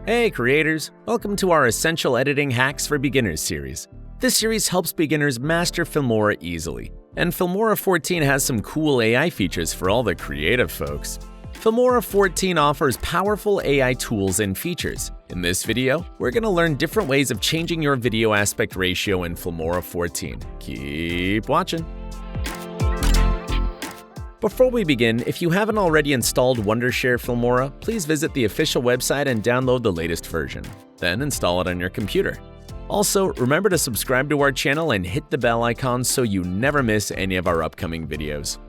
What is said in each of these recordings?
Hey creators! Welcome to our Essential Editing Hacks for Beginners series. This series helps beginners master Filmora easily, and Filmora 14 has some cool AI features for all the creative folks. Filmora 14 offers powerful AI tools and features. In this video, we're going to learn different ways of changing your video aspect ratio in Filmora 14. Keep watching! Before we begin, if you haven't already installed Wondershare Filmora, please visit the official website and download the latest version. Then install it on your computer. Also, remember to subscribe to our channel and hit the bell icon so you never miss any of our upcoming videos.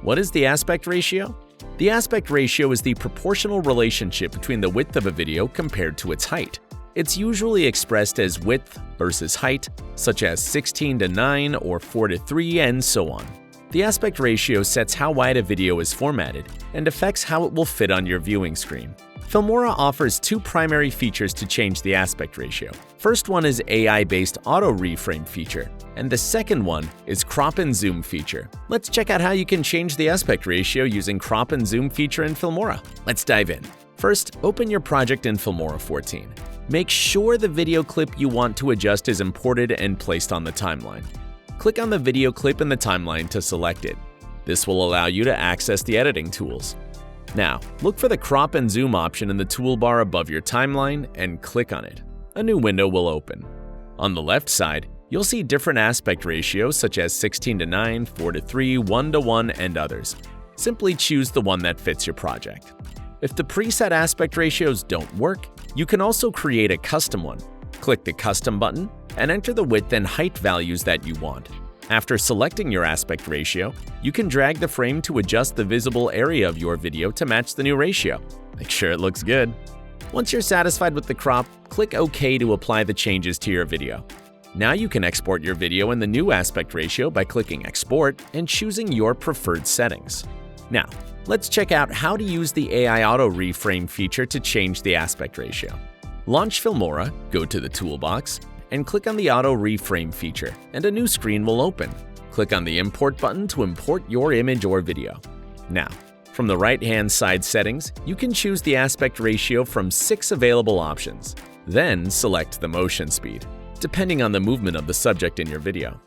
What is the aspect ratio? The aspect ratio is the proportional relationship between the width of a video compared to its height. It's usually expressed as width versus height, such as 16:9 or 4:3 and so on. The aspect ratio sets how wide a video is formatted and affects how it will fit on your viewing screen. Filmora offers two primary features to change the aspect ratio. First one is AI-based auto reframe feature, and the second one is crop and zoom feature. Let's check out how you can change the aspect ratio using crop and zoom feature in Filmora. Let's dive in. First, open your project in Filmora 14. Make sure the video clip you want to adjust is imported and placed on the timeline. Click on the video clip in the timeline to select it. This will allow you to access the editing tools. Now, look for the crop and zoom option in the toolbar above your timeline and click on it. A new window will open. On the left side, you'll see different aspect ratios such as 16:9, 4:3, 1:1, and others. Simply choose the one that fits your project. If the preset aspect ratios don't work, you can also create a custom one. Click the Custom button and enter the width and height values that you want. After selecting your aspect ratio, you can drag the frame to adjust the visible area of your video to match the new ratio. Make sure it looks good. Once you're satisfied with the crop, click OK to apply the changes to your video. Now you can export your video in the new aspect ratio by clicking Export and choosing your preferred settings. Now, let's check out how to use the AI Auto Reframe feature to change the aspect ratio. Launch Filmora, go to the toolbox, and click on the Auto Reframe feature, and a new screen will open. Click on the Import button to import your image or video. Now, from the right-hand side settings, you can choose the aspect ratio from 6 available options. Then select the motion speed, depending on the movement of the subject in your video.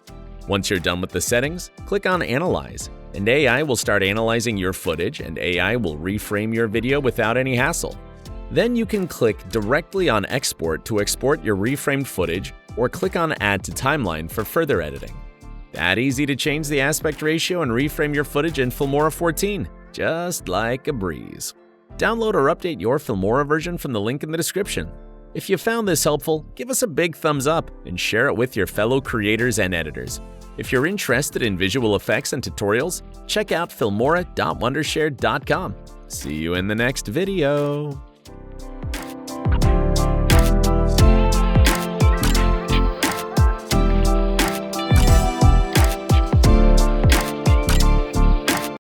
Once you're done with the settings, click on Analyze, and AI will start analyzing your footage, and AI will reframe your video without any hassle. Then you can click directly on Export to export your reframed footage, or click on Add to Timeline for further editing. That easy to change the aspect ratio and reframe your footage in Filmora 14, just like a breeze. Download or update your Filmora version from the link in the description. If you found this helpful, give us a big thumbs up and share it with your fellow creators and editors. If you're interested in visual effects and tutorials, check out filmora.wondershare.com. See you in the next video.